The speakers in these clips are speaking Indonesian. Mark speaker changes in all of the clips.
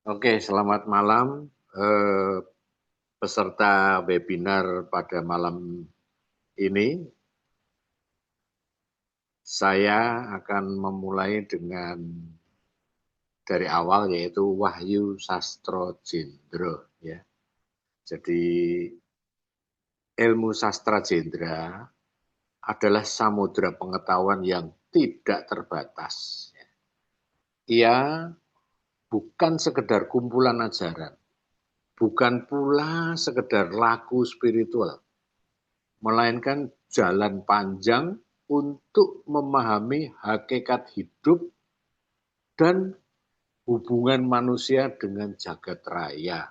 Speaker 1: Oke, selamat malam peserta webinar pada malam ini. Saya akan memulai dengan dari awal yaitu Wahyu Sastro Jendro ya. Jadi ilmu sastra jendra adalah samudra pengetahuan yang tidak terbatas. Ia bukan sekedar kumpulan ajaran, bukan pula sekedar laku spiritual, melainkan jalan panjang untuk memahami hakikat hidup dan hubungan manusia dengan jagat raya.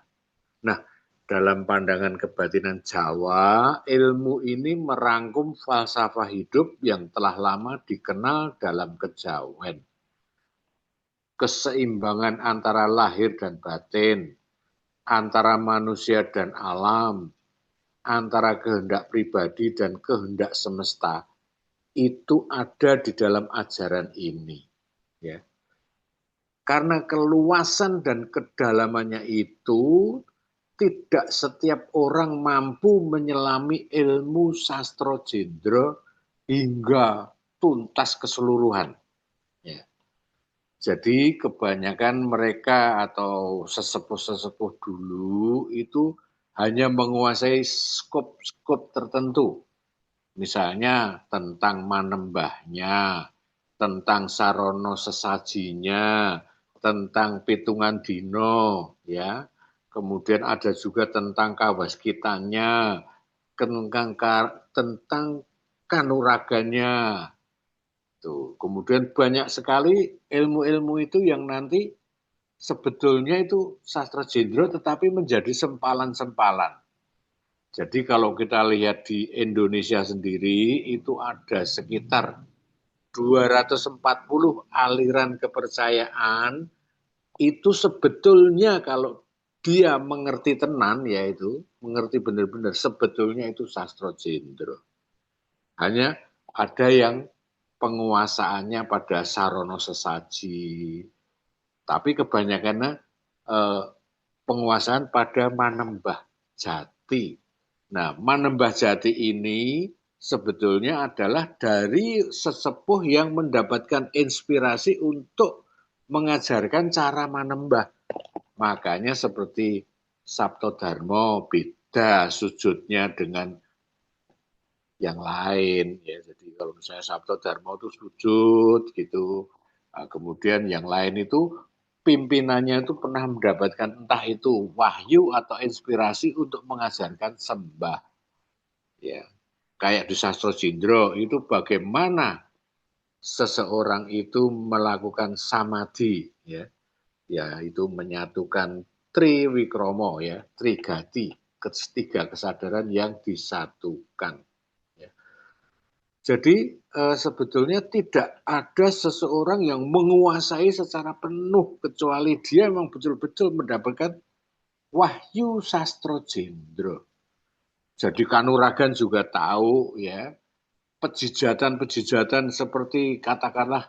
Speaker 1: Nah, dalam pandangan kebatinan Jawa, ilmu ini merangkum falsafah hidup yang telah lama dikenal dalam kejawen. Keseimbangan antara lahir dan batin, antara manusia dan alam, antara kehendak pribadi dan kehendak semesta, itu ada di dalam ajaran ini. Ya. Karena keluasan dan kedalamannya itu tidak setiap orang mampu menyelami ilmu sastro jendro hingga tuntas keseluruhan. Ya. Jadi kebanyakan mereka atau sesepuh-sesepuh dulu itu hanya menguasai skop-skop tertentu. Misalnya tentang manembahnya, tentang sarono sesajinya, tentang pitungan dino, ya. Kemudian ada juga tentang kawaskitannya, tentang kanuraganya. Tuh. Kemudian banyak sekali ilmu-ilmu itu yang nanti sebetulnya itu sastra jendro tetapi menjadi sempalan-sempalan. Jadi kalau kita lihat di Indonesia sendiri itu ada sekitar 240 aliran kepercayaan itu sebetulnya kalau dia mengerti tenan yaitu mengerti benar-benar sebetulnya itu sastra jendro. Hanya ada yang penguasaannya pada sarono sesaji, tapi kebanyakannya eh, penguasaan pada manembah jati. Nah, manembah jati ini sebetulnya adalah dari sesepuh yang mendapatkan inspirasi untuk mengajarkan cara manembah. Makanya seperti Sabto Dharma beda sujudnya dengan yang lain ya. Jadi kalau misalnya Sabto Dharma itu sujud gitu. Nah, kemudian yang lain itu pimpinannya itu pernah mendapatkan entah itu wahyu atau inspirasi untuk mengajarkan sembah ya. Kayak di Sastro Jindro itu bagaimana seseorang itu melakukan samadhi ya. Ya itu menyatukan triwikromo ya, trigati, ketiga kesadaran yang disatukan. Ya. Jadi sebetulnya tidak ada seseorang yang menguasai secara penuh kecuali dia memang betul-betul mendapatkan wahyu sastro jendro. Jadi kanuragan juga tahu ya pejijatan-pejijatan seperti katakanlah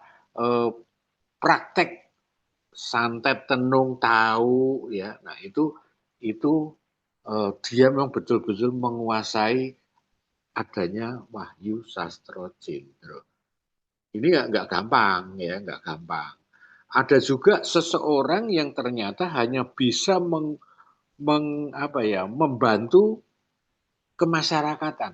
Speaker 1: praktek santet tenung tahu ya. Nah itu dia memang betul-betul menguasai adanya wahyu sastro jendro. Ini nggak gampang ya, nggak gampang. Ada juga seseorang yang ternyata hanya bisa apa ya, membantu kemasyarakatan,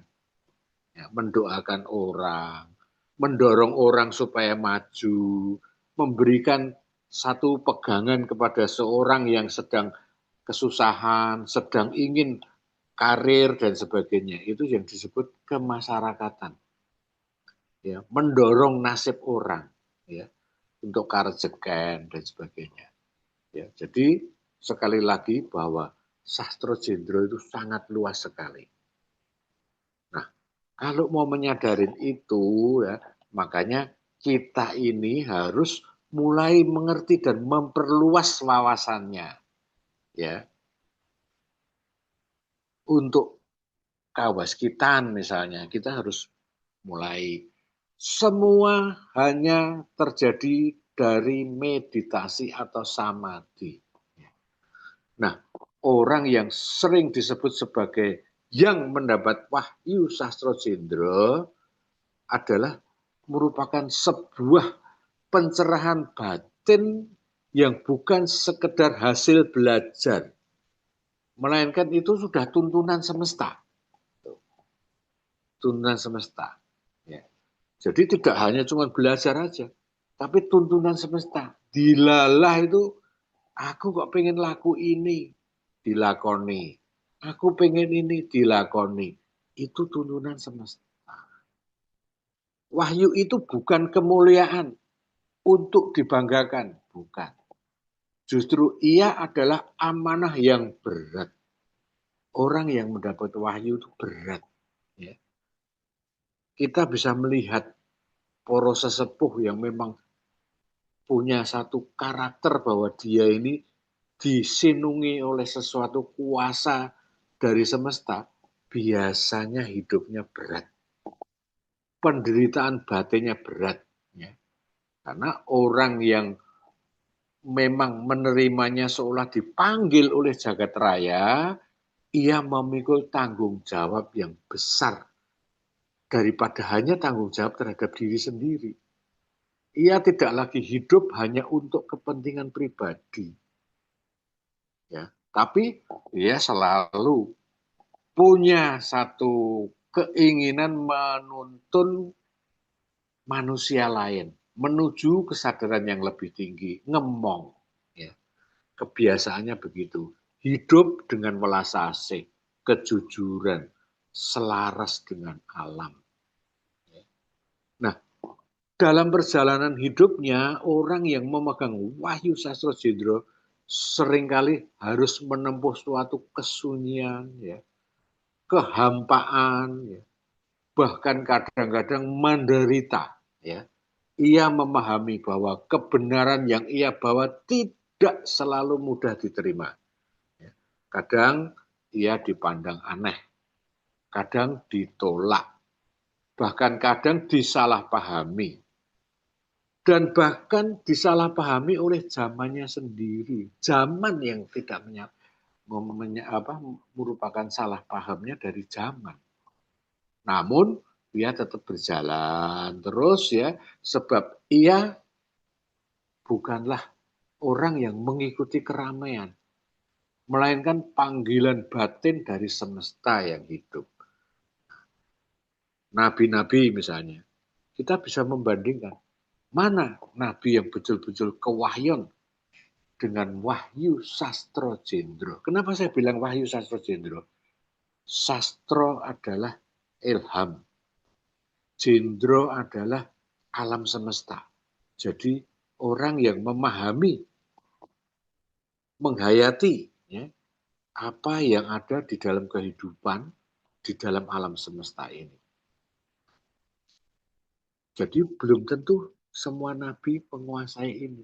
Speaker 1: ya, mendoakan orang, mendorong orang supaya maju, memberikan satu pegangan kepada seorang yang sedang kesusahan, sedang ingin karir dan sebagainya. Itu yang disebut kemasyarakatan. Ya, mendorong nasib orang. Ya. Untuk karejekan dan sebagainya. Ya, jadi sekali lagi bahwa sastro jendro itu sangat luas sekali. Nah, kalau mau menyadarin itu, ya, makanya kita ini harus mulai mengerti dan memperluas wawasannya. Ya, untuk kawaskitan misalnya, kita harus mulai semua hanya terjadi dari meditasi atau samadhi. Nah, orang yang sering disebut sebagai yang mendapat wahyu sastro jendra adalah merupakan sebuah pencerahan batin yang bukan sekedar hasil belajar, melainkan itu sudah tuntunan semesta. Tuntunan semesta. Ya. Jadi tidak hanya cuma belajar aja, tapi tuntunan semesta. Dilalah itu, aku kok pengen laku ini, dilakoni. Aku pengen ini, dilakoni. Itu tuntunan semesta. Wahyu itu bukan kemuliaan untuk dibanggakan, bukan. Justru ia adalah amanah yang berat. Orang yang mendapat wahyu itu berat. Ya. Kita bisa melihat poros sesepuh yang memang punya satu karakter bahwa dia ini disinungi oleh sesuatu kuasa dari semesta, biasanya hidupnya berat. Penderitaan batinnya berat. Ya. Karena orang yang memang menerimanya seolah dipanggil oleh jagat raya, ia memikul tanggung jawab yang besar daripada hanya tanggung jawab terhadap diri sendiri. Ia tidak lagi hidup hanya untuk kepentingan pribadi. Ya, tapi ia selalu punya satu keinginan menuntun manusia lain menuju kesadaran yang lebih tinggi, ngemong. Ya. Kebiasaannya begitu. Hidup dengan welas asih, kejujuran, selaras dengan alam. Nah, dalam perjalanan hidupnya, orang yang memegang wahyu sastro jendra seringkali harus menempuh suatu kesunyian, ya, kehampaan, ya, bahkan kadang-kadang menderita. Ya. Ia memahami bahwa kebenaran yang ia bawa tidak selalu mudah diterima. Ya. Kadang ia dipandang aneh, kadang ditolak, bahkan kadang disalahpahami. Dan bahkan disalahpahami oleh zamannya sendiri. Zaman yang tidak merupakan salah pahamnya dari zaman. Namun dia tetap berjalan terus ya, sebab ia bukanlah orang yang mengikuti keramaian, melainkan panggilan batin dari semesta yang hidup. Nabi-nabi misalnya, kita bisa membandingkan mana nabi yang betul-betul kewahyon dengan wahyu sastro jendra. Kenapa saya bilang wahyu sastro jendra? Sastro adalah ilham, jendra adalah alam semesta. Jadi orang yang memahami, menghayati ya, apa yang ada di dalam kehidupan, di dalam alam semesta ini. Jadi belum tentu semua nabi menguasai ini.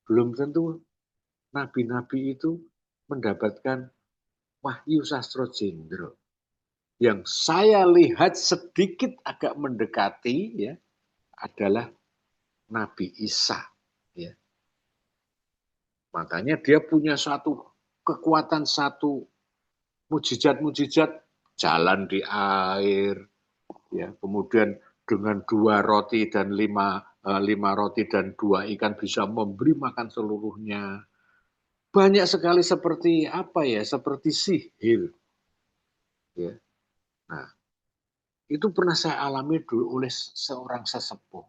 Speaker 1: Belum tentu nabi-nabi itu mendapatkan wahyu sastro jendra. Yang saya lihat sedikit agak mendekati ya adalah Nabi Isa. Ya. Makanya dia punya satu kekuatan, satu mujizat-mujizat, jalan di air, ya, kemudian dengan 2 roti dan 5 roti dan 2 ikan bisa memberi makan seluruhnya. Banyak sekali seperti apa ya, seperti sihir. Ya. Nah, itu pernah saya alami dulu oleh seorang sesepuh.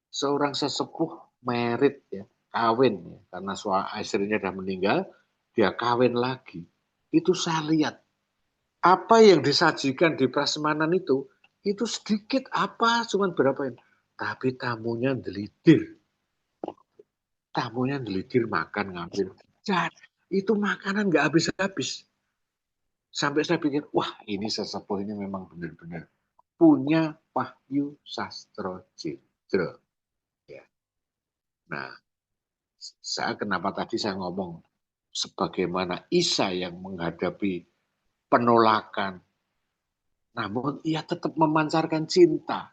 Speaker 1: Seorang sesepuh merit ya, kawin ya, karena istrinya sudah meninggal, dia kawin lagi. Itu saya lihat apa yang disajikan di prasmanan itu sedikit apa, cuma berapa ini. Tapi tamunya delidir. Tamunya delidir makan ngambil. Jadi, itu makanan nggak habis-habis. Sampai saya pikir, wah ini sesepuh ini memang benar-benar punya wahyu sastro jendra. Ya. Nah, saya kenapa tadi saya ngomong sebagaimana Isa yang menghadapi penolakan, namun ia tetap memancarkan cinta.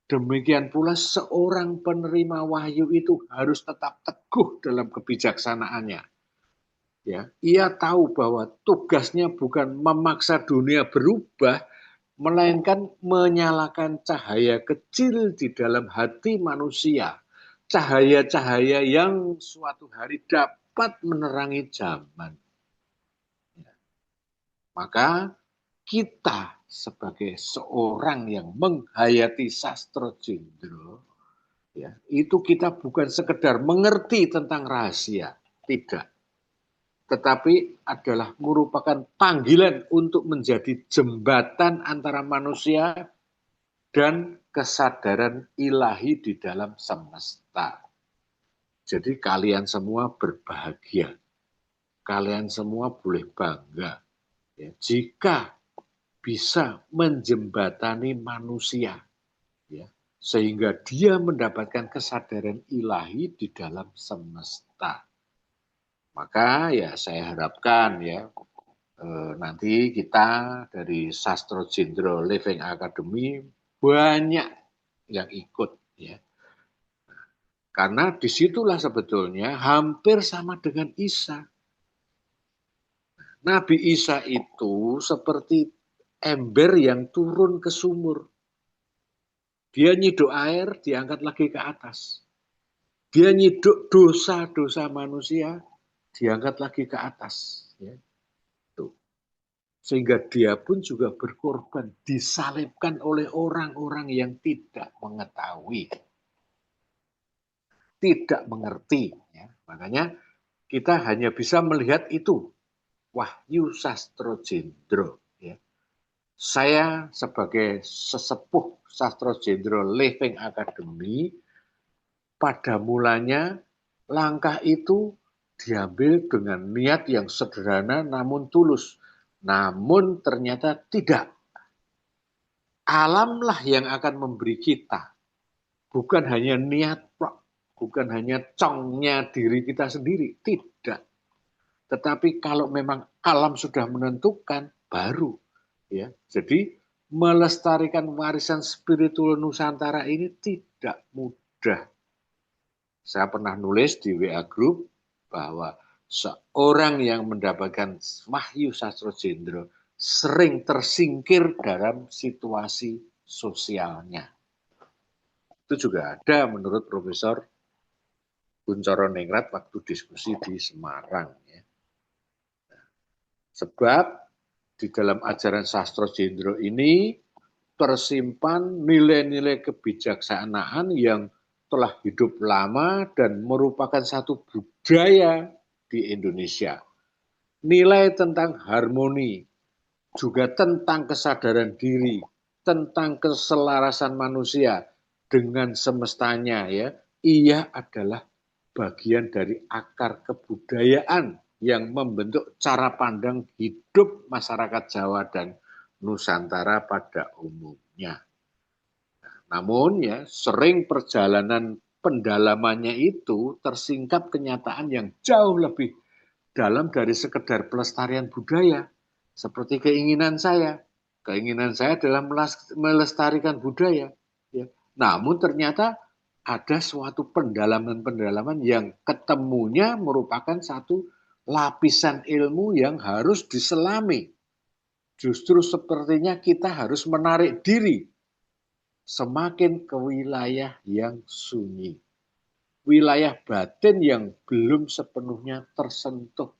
Speaker 1: Demikian pula seorang penerima wahyu itu harus tetap teguh dalam kebijaksanaannya. Ya, ia tahu bahwa tugasnya bukan memaksa dunia berubah, melainkan menyalakan cahaya kecil di dalam hati manusia. Cahaya-cahaya yang suatu hari dapat menerangi zaman. Maka kita sebagai seorang yang menghayati sastro jendro, ya, itu kita bukan sekedar mengerti tentang rahasia, tidak. Tetapi adalah merupakan panggilan untuk menjadi jembatan antara manusia dan kesadaran ilahi di dalam semesta. Jadi kalian semua berbahagia. Kalian semua boleh bangga. Ya, jika bisa menjembatani manusia. Ya, sehingga dia mendapatkan kesadaran ilahi di dalam semesta. Maka ya saya harapkan ya nanti kita dari Sastro Jendro Living Academy banyak yang ikut ya. Karena disitulah sebetulnya hampir sama dengan Isa. Nabi Isa itu seperti ember yang turun ke sumur. Dia nyiduk air, diangkat lagi ke atas. Dia nyiduk dosa-dosa manusia, diangkat lagi ke atas. Ya. Sehingga dia pun juga berkorban, disalibkan oleh orang-orang yang tidak mengetahui, tidak mengerti. Ya. Makanya kita hanya bisa melihat itu, Wahyu Sastro Jendro. Ya. Saya sebagai sesepuh Sastro Jendro Living Academy, pada mulanya langkah itu diambil dengan niat yang sederhana namun tulus. Namun ternyata tidak. Alamlah yang akan memberi kita. Bukan hanya niat, bukan hanya congnya diri kita sendiri. Tidak. Tetapi kalau memang alam sudah menentukan, baru. Ya. Jadi melestarikan warisan spiritual Nusantara ini tidak mudah. Saya pernah nulis di WA Group bahwa seorang yang mendapatkan Wahyu Sastro Jendro sering tersingkir dalam situasi sosialnya. Itu juga ada menurut Profesor Kuncoro Ningrat waktu diskusi di Semarang. Ya. Sebab di dalam ajaran Sastro Jendro ini tersimpan nilai-nilai kebijaksanaan yang telah hidup lama dan merupakan satu budaya di Indonesia. Nilai tentang harmoni, juga tentang kesadaran diri, tentang keselarasan manusia dengan semestanya ya. Ia adalah bagian dari akar kebudayaan yang membentuk cara pandang hidup masyarakat Jawa dan Nusantara pada umumnya. Namun ya sering perjalanan pendalamannya itu tersingkap kenyataan yang jauh lebih dalam dari sekedar pelestarian budaya. Seperti keinginan saya. Keinginan saya adalah melestarikan budaya. Ya. Namun ternyata ada suatu pendalaman-pendalaman yang ketemunya merupakan satu lapisan ilmu yang harus diselami. Justru sepertinya kita harus menarik diri semakin ke wilayah yang sunyi. Wilayah batin yang belum sepenuhnya tersentuh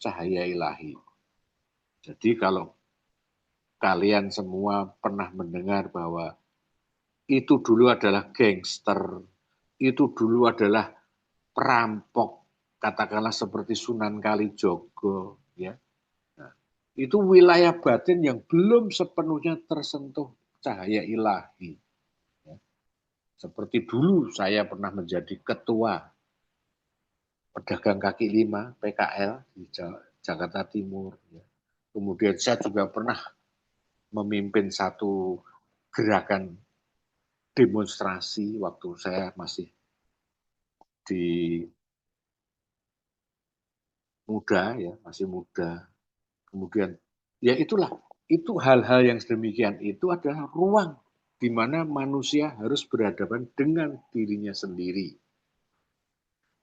Speaker 1: cahaya ilahi. Jadi kalau kalian semua pernah mendengar bahwa itu dulu adalah gangster, itu dulu adalah perampok, katakanlah seperti Sunan Kalijogo, ya. Nah, itu wilayah batin yang belum sepenuhnya tersentuh cahaya ilahi. Ya. Seperti dulu saya pernah menjadi ketua pedagang kaki lima PKL di Jakarta Timur. Ya. Kemudian saya juga pernah memimpin satu gerakan demonstrasi waktu saya masih di muda ya, masih muda. Kemudian ya itulah, itu hal-hal yang sedemikian itu adalah ruang di mana manusia harus berhadapan dengan dirinya sendiri,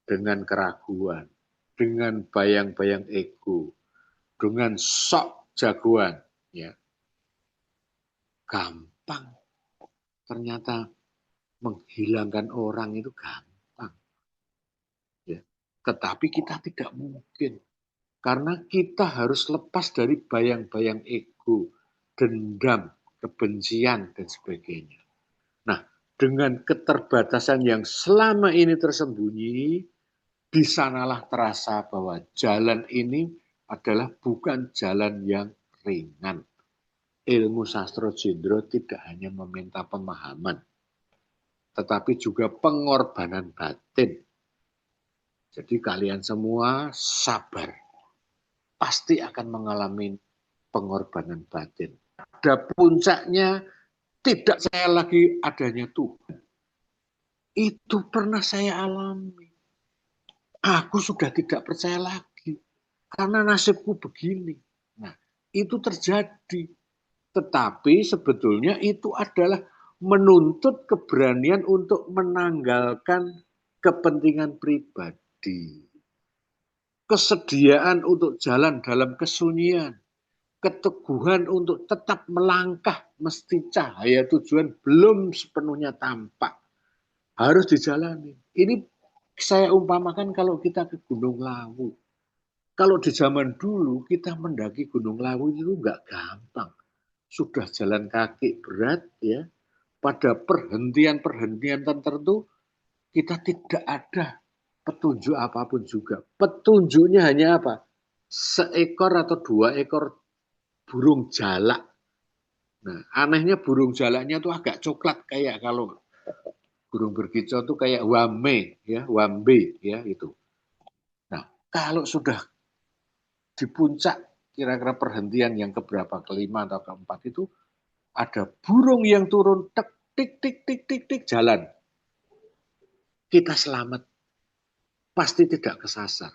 Speaker 1: dengan keraguan. dengan bayang-bayang ego, dengan sok jagoan, ya gampang. Ternyata menghilangkan orang itu gampang, ya. Tetapi kita tidak mungkin, karena kita harus lepas dari bayang-bayang ego, dendam, kebencian, dan sebagainya. Nah, dengan keterbatasan yang selama ini tersembunyi, di sanalah terasa bahwa jalan ini adalah bukan jalan yang ringan. Ilmu sastra Jendro tidak hanya meminta pemahaman, tetapi juga pengorbanan batin. Jadi kalian semua sabar, pasti akan mengalami pengorbanan batin. Pada puncaknya tidak saya lagi adanya Tuhan. Itu pernah saya alami. Aku sudah tidak percaya lagi karena nasibku begini. Nah, itu terjadi. Tetapi sebetulnya itu adalah menuntut keberanian untuk menanggalkan kepentingan pribadi. Kesediaan untuk jalan dalam kesunyian. Keteguhan untuk tetap melangkah meski cahaya tujuan belum sepenuhnya tampak. Harus dijalani. Ini saya umpamakan kalau kita ke Gunung Lawu. Kalau di zaman dulu kita mendaki Gunung Lawu itu nggak gampang. Sudah jalan kaki berat ya. Pada perhentian-perhentian tertentu kita tidak ada petunjuk apapun juga. Petunjuknya hanya apa? Seekor atau 2 ekor burung jalak. Nah, anehnya burung jalaknya tuh agak coklat kayak kalau burung berkicau tuh kayak wame ya, wambe ya itu. Nah, kalau sudah di puncak kira-kira perhentian yang keberapa, kelima atau keempat itu ada burung yang turun tek tik tik tik tik tik jalan. Kita selamat, pasti tidak kesasar.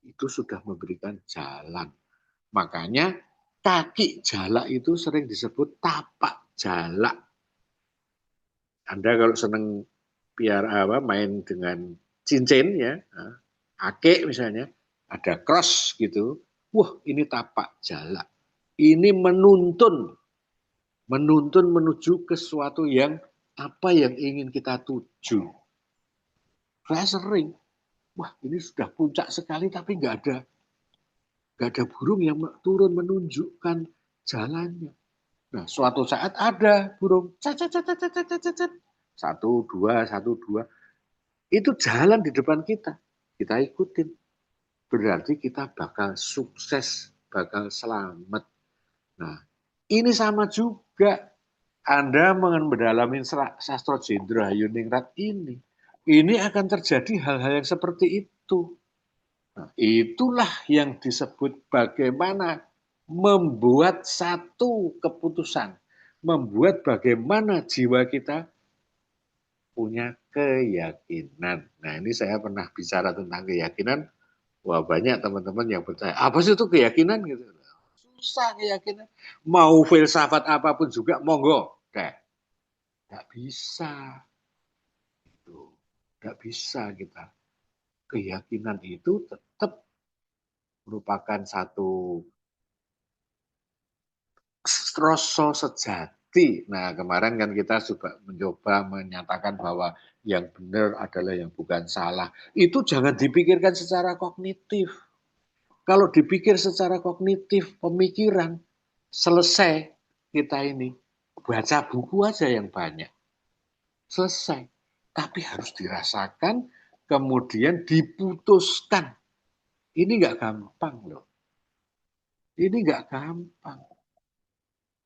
Speaker 1: Itu sudah memberikan jalan. Makanya kaki jalak itu sering disebut tapak jalak. Anda kalau senang main dengan cincin ya, ake misalnya, ada cross gitu. Wah, ini tapak jalak. Ini menuntun menuju ke sesuatu yang apa yang ingin kita tuju. Saya sering, wah ini sudah puncak sekali tapi nggak ada burung yang turun menunjukkan jalannya. Nah, suatu saat ada burung, satu dua, itu jalan di depan kita ikutin. Berarti kita bakal sukses, bakal selamat. Nah, ini sama juga. Anda mendalami sastra Jendro Hayuningrat ini. Ini akan terjadi hal-hal yang seperti itu. Nah, itulah yang disebut bagaimana membuat satu keputusan. Membuat bagaimana jiwa kita punya keyakinan. Nah, ini saya pernah bicara tentang keyakinan. Wah, banyak teman-teman yang percaya. Apa sih itu keyakinan? Gitu. Susah keyakinan. Mau filsafat apapun juga, monggo. Nggak bisa. Nggak bisa kita. Keyakinan itu tetap merupakan satu rasa sejati. Nah, kemarin kan kita juga mencoba menyatakan bahwa yang benar adalah yang bukan salah. Itu jangan dipikirkan secara kognitif. Kalau dipikir secara kognitif, pemikiran, selesai kita ini. Baca buku aja yang banyak. Selesai. Tapi harus dirasakan, kemudian diputuskan. Ini nggak gampang loh. Ini nggak gampang.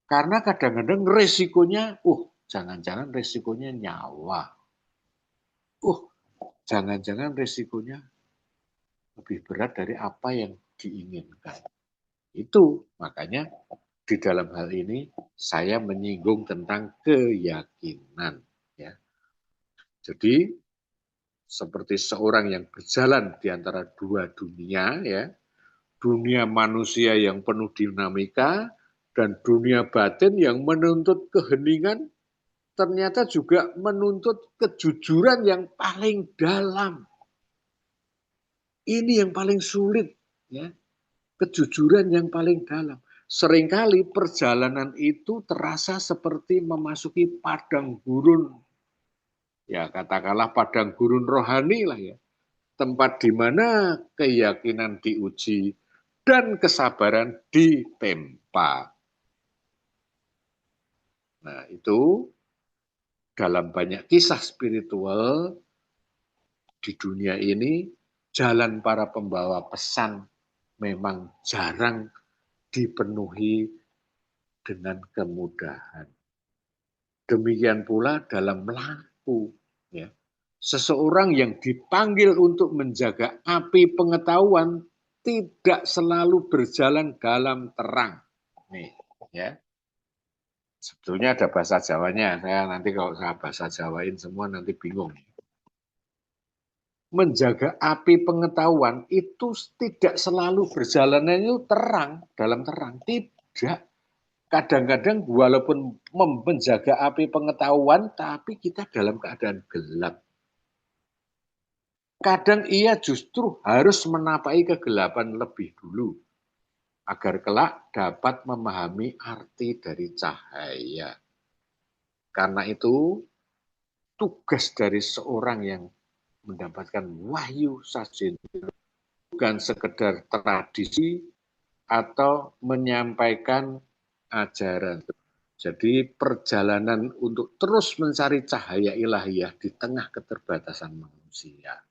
Speaker 1: Karena kadang-kadang resikonya, jangan-jangan resikonya nyawa. Jangan-jangan resikonya lebih berat dari apa yang diinginkan. Itu makanya di dalam hal ini saya menyinggung tentang keyakinan. Ya. Jadi seperti seorang yang berjalan di antara dua dunia, ya, dunia manusia yang penuh dinamika dan dunia batin yang menuntut keheningan, ternyata juga menuntut kejujuran yang paling dalam. Ini yang paling sulit, ya. Kejujuran yang paling dalam. Seringkali perjalanan itu terasa seperti memasuki padang gurun. Ya, katakanlah padang gurun rohani lah ya. Tempat di mana keyakinan diuji dan kesabaran ditempa. Nah, itu dalam banyak kisah spiritual di dunia ini, jalan para pembawa pesan memang jarang dipenuhi dengan kemudahan. Demikian pula dalam melaku. Ya. Seseorang yang dipanggil untuk menjaga api pengetahuan tidak selalu berjalan dalam terang. Nih, ya. Sebetulnya ada bahasa Jawanya. Saya nanti kalau saya bahasa Jawain semua nanti bingung. Menjaga api pengetahuan itu tidak selalu berjalannya itu terang, dalam terang. Tidak. Kadang-kadang walaupun menjaga api pengetahuan, tapi kita dalam keadaan gelap. Kadang ia justru harus menapai kegelapan lebih dulu, agar kelak dapat memahami arti dari cahaya. Karena itu, tugas dari seorang yang mendapatkan wahyu sajendra bukan sekedar tradisi atau menyampaikan ajaran. Jadi perjalanan untuk terus mencari cahaya ilahiyah di tengah keterbatasan manusia.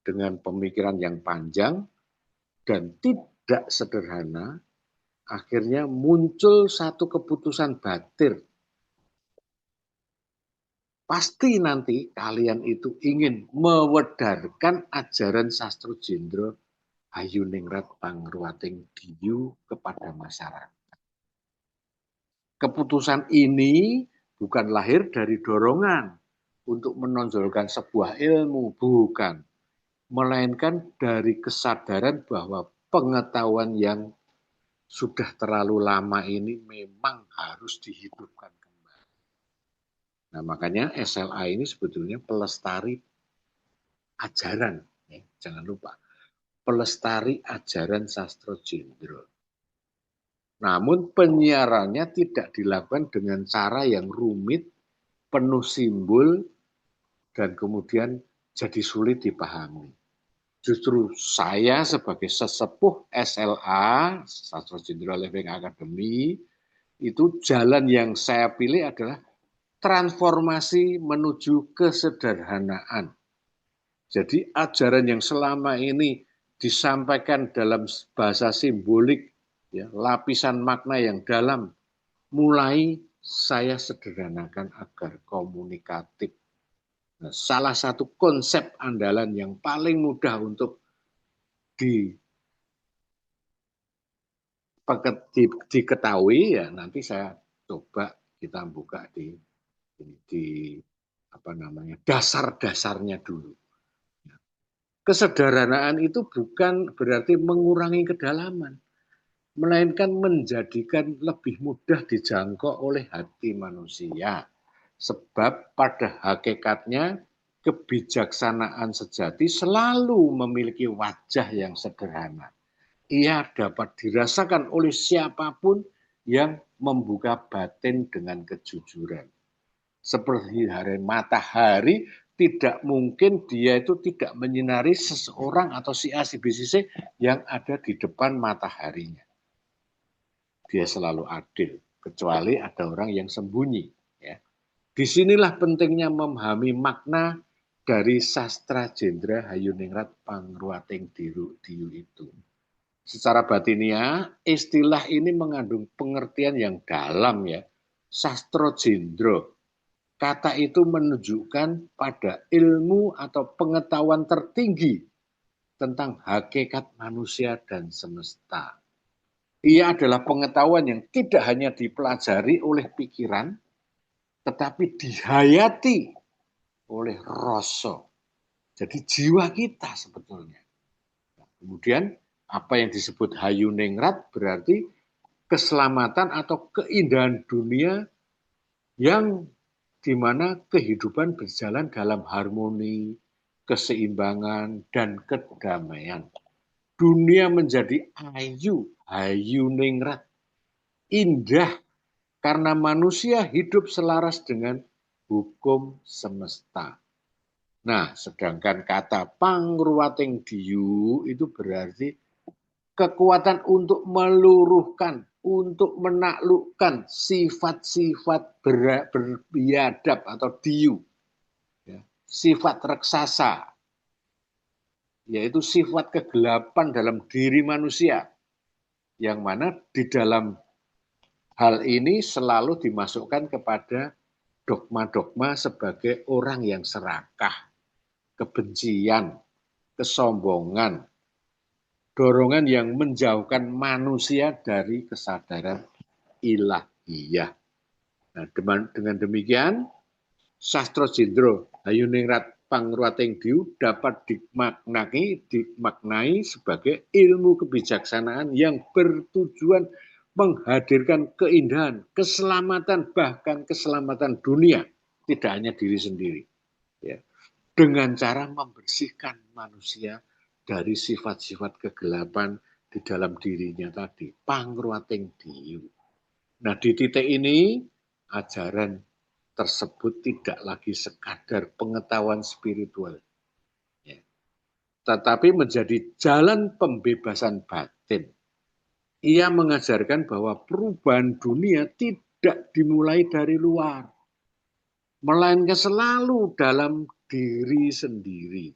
Speaker 1: Dengan pemikiran yang panjang dan tidak sederhana, akhirnya muncul satu keputusan batir. Pasti nanti kalian itu ingin mewedarkan ajaran Sastro Jendro Hayuningrat Pangruating Diyu kepada masyarakat. Keputusan ini bukan lahir dari dorongan untuk menonjolkan sebuah ilmu, bukan. Melainkan dari kesadaran bahwa pengetahuan yang sudah terlalu lama ini memang harus dihidupkan kembali. Nah, makanya SLA ini sebetulnya pelestari ajaran. Ya, jangan lupa, pelestari ajaran Sastro Jendro. Namun penyiarannya tidak dilakukan dengan cara yang rumit, penuh simbol, dan kemudian jadi sulit dipahami. Justru saya sebagai sesepuh SLA, Sastro Jendro Living Academy, itu jalan yang saya pilih adalah transformasi menuju kesederhanaan. Jadi ajaran yang selama ini disampaikan dalam bahasa simbolik, ya, lapisan makna yang dalam, mulai saya sederhanakan agar komunikatif. Nah, salah satu konsep andalan yang paling mudah untuk diketahui, ya nanti saya coba kita buka di apa namanya, dasar-dasarnya dulu. Kesederhanaan itu bukan berarti mengurangi kedalaman, melainkan menjadikan lebih mudah dijangkau oleh hati manusia. Sebab pada hakikatnya kebijaksanaan sejati selalu memiliki wajah yang sederhana. Ia dapat dirasakan oleh siapapun yang membuka batin dengan kejujuran. Seperti hari matahari, tidak mungkin dia itu tidak menyinari seseorang atau si A, si B, si C yang ada di depan mataharinya. Dia selalu adil, kecuali ada orang yang sembunyi. Ya. Disinilah pentingnya memahami makna dari sastra Jendra Hayuningrat Pangruating Diyu itu. Secara batiniah, istilah ini mengandung pengertian yang dalam, ya. Sastro Jendro. Kata itu menunjukkan pada ilmu atau pengetahuan tertinggi tentang hakikat manusia dan semesta. Ia adalah pengetahuan yang tidak hanya dipelajari oleh pikiran, tetapi dihayati oleh rasa. Jadi jiwa kita sebetulnya. Kemudian apa yang disebut Hayuningrat berarti keselamatan atau keindahan dunia yang di mana kehidupan berjalan dalam harmoni, keseimbangan, dan kedamaian. Dunia menjadi ayu, hayu ningrat, indah, karena manusia hidup selaras dengan hukum semesta. Nah, sedangkan kata pangruwating diyu itu berarti kekuatan untuk meluruhkan, untuk menaklukkan sifat-sifat berbiadab atau diyu. Ya, sifat raksasa, yaitu sifat kegelapan dalam diri manusia. Yang mana di dalam hal ini selalu dimasukkan kepada dogma-dogma sebagai orang yang serakah, kebencian, kesombongan, dorongan yang menjauhkan manusia dari kesadaran ilahiyah. Nah, dengan demikian, Sastro Jendro Hayuningrat Pangruwating Diyu dapat dimaknai sebagai ilmu kebijaksanaan yang bertujuan menghadirkan keindahan, keselamatan, bahkan keselamatan dunia, tidak hanya diri sendiri. Ya. Dengan cara membersihkan manusia dari sifat-sifat kegelapan di dalam dirinya tadi, pangruwating diyu. Nah, di titik ini ajaran tersebut tidak lagi sekadar pengetahuan spiritual, ya, tetapi menjadi jalan pembebasan batin. Ia mengajarkan bahwa perubahan dunia tidak dimulai dari luar, melainkan selalu dalam diri sendiri.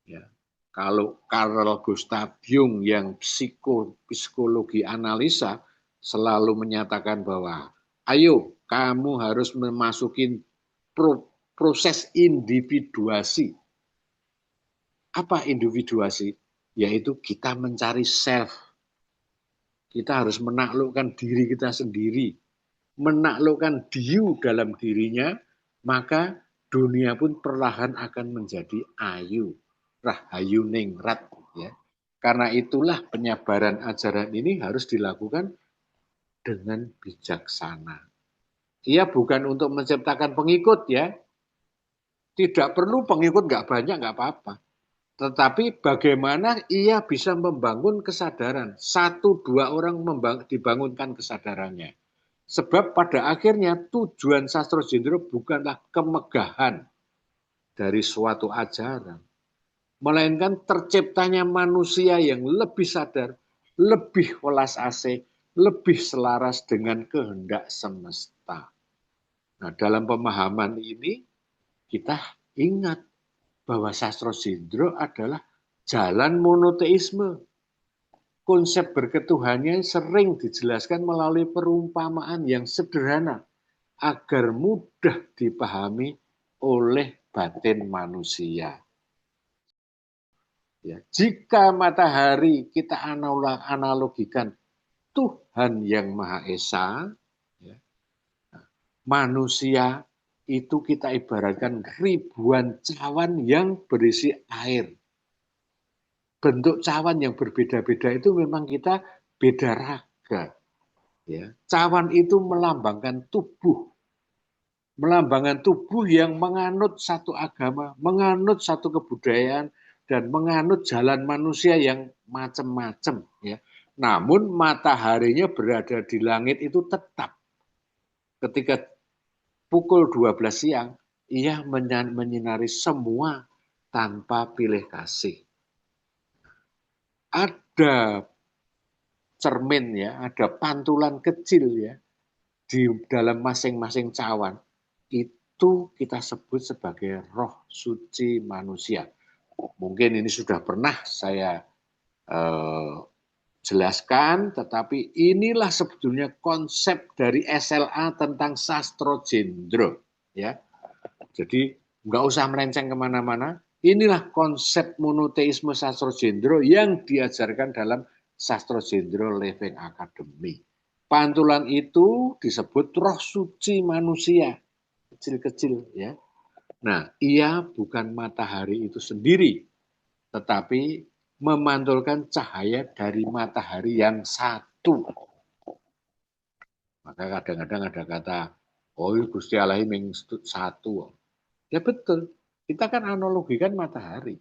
Speaker 1: Ya. Kalau Carl Gustav Jung yang psikologi analisa selalu menyatakan bahwa ayo kamu harus memasukin proses individuasi. Apa individuasi? Yaitu kita mencari self. Kita harus menaklukkan diri kita sendiri. Menaklukkan diyu dalam dirinya, maka dunia pun perlahan akan menjadi ayu. Rahayu ningrat. Ya. Karena itulah penyebaran ajaran ini harus dilakukan dengan bijaksana. Ia bukan untuk menciptakan pengikut ya. Tidak perlu pengikut nggak banyak nggak apa-apa. Tetapi bagaimana ia bisa membangun kesadaran. Satu dua orang dibangunkan kesadarannya. Sebab pada akhirnya tujuan Sastro Jendro bukanlah kemegahan dari suatu ajaran. Melainkan terciptanya manusia yang lebih sadar, lebih welas asih, lebih selaras dengan kehendak semesta. Nah, dalam pemahaman ini kita ingat bahwa Sastro Jendro adalah jalan monoteisme. Konsep berketuhanannya sering dijelaskan melalui perumpamaan yang sederhana agar mudah dipahami oleh batin manusia. Ya, jika matahari kita analogikan Tuhan yang Maha Esa, ya, manusia itu kita ibaratkan ribuan cawan yang berisi air. Bentuk cawan yang berbeda-beda itu memang kita beda raga. Ya. Cawan itu melambangkan tubuh yang menganut satu agama, menganut satu kebudayaan, dan menganut jalan manusia yang macam-macam. Ya. Namun mataharinya berada di langit itu tetap. Ketika pukul 12 siang, ia menyinari semua tanpa pilih kasih. Ada cermin ya, ada pantulan kecil ya di dalam masing-masing cawan. Itu kita sebut sebagai roh suci manusia. Mungkin ini sudah pernah saya jelaskan, tetapi inilah sebetulnya konsep dari SLA tentang Sastro Jendro. Ya. Jadi nggak usah melenceng kemana-mana. Inilah konsep monoteisme Sastro Jendro yang diajarkan dalam Sastro Jendro Living Academy. Pantulan itu disebut roh suci manusia, kecil-kecil ya. Nah, ia bukan matahari itu sendiri, tetapi memantulkan cahaya dari matahari yang satu. Maka kadang-kadang ada kata, oh Gusti Allah yang satu. Ya betul, Kita kan analogikan matahari.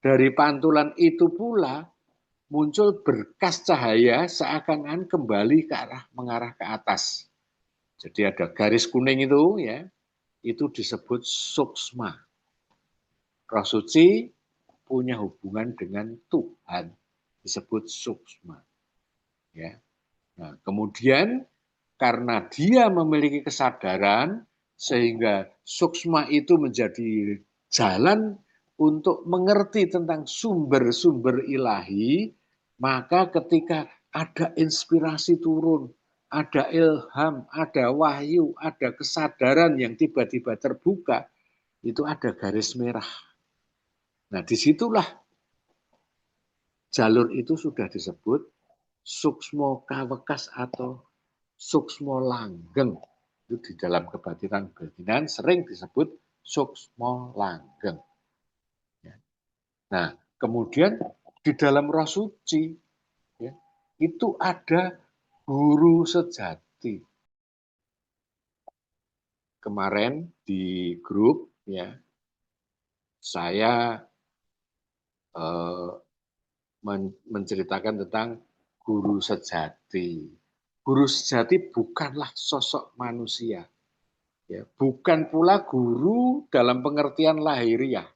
Speaker 1: Dari pantulan itu pula muncul berkas cahaya seakan-akan kembali ke arah mengarah ke atas. Jadi ada garis kuning itu ya, itu disebut suksma. Roh suci punya hubungan dengan Tuhan, disebut suksma. Ya. Nah, kemudian karena dia memiliki kesadaran sehingga suksma itu menjadi jalan untuk mengerti tentang sumber-sumber ilahi, maka ketika ada inspirasi turun, ada ilham, ada wahyu, ada kesadaran yang tiba-tiba terbuka, itu ada garis merah. Nah, disitulah jalur itu sudah disebut suksmo kawekas atau suksmo langgeng. Itu di dalam kebatinan sering disebut suksmo langgeng. Nah, kemudian di dalam roh suci ya, itu ada guru sejati. Kemarin di grup ya, saya menceritakan tentang guru sejati. Guru sejati bukanlah sosok manusia, ya, bukan pula guru dalam pengertian lahiriah.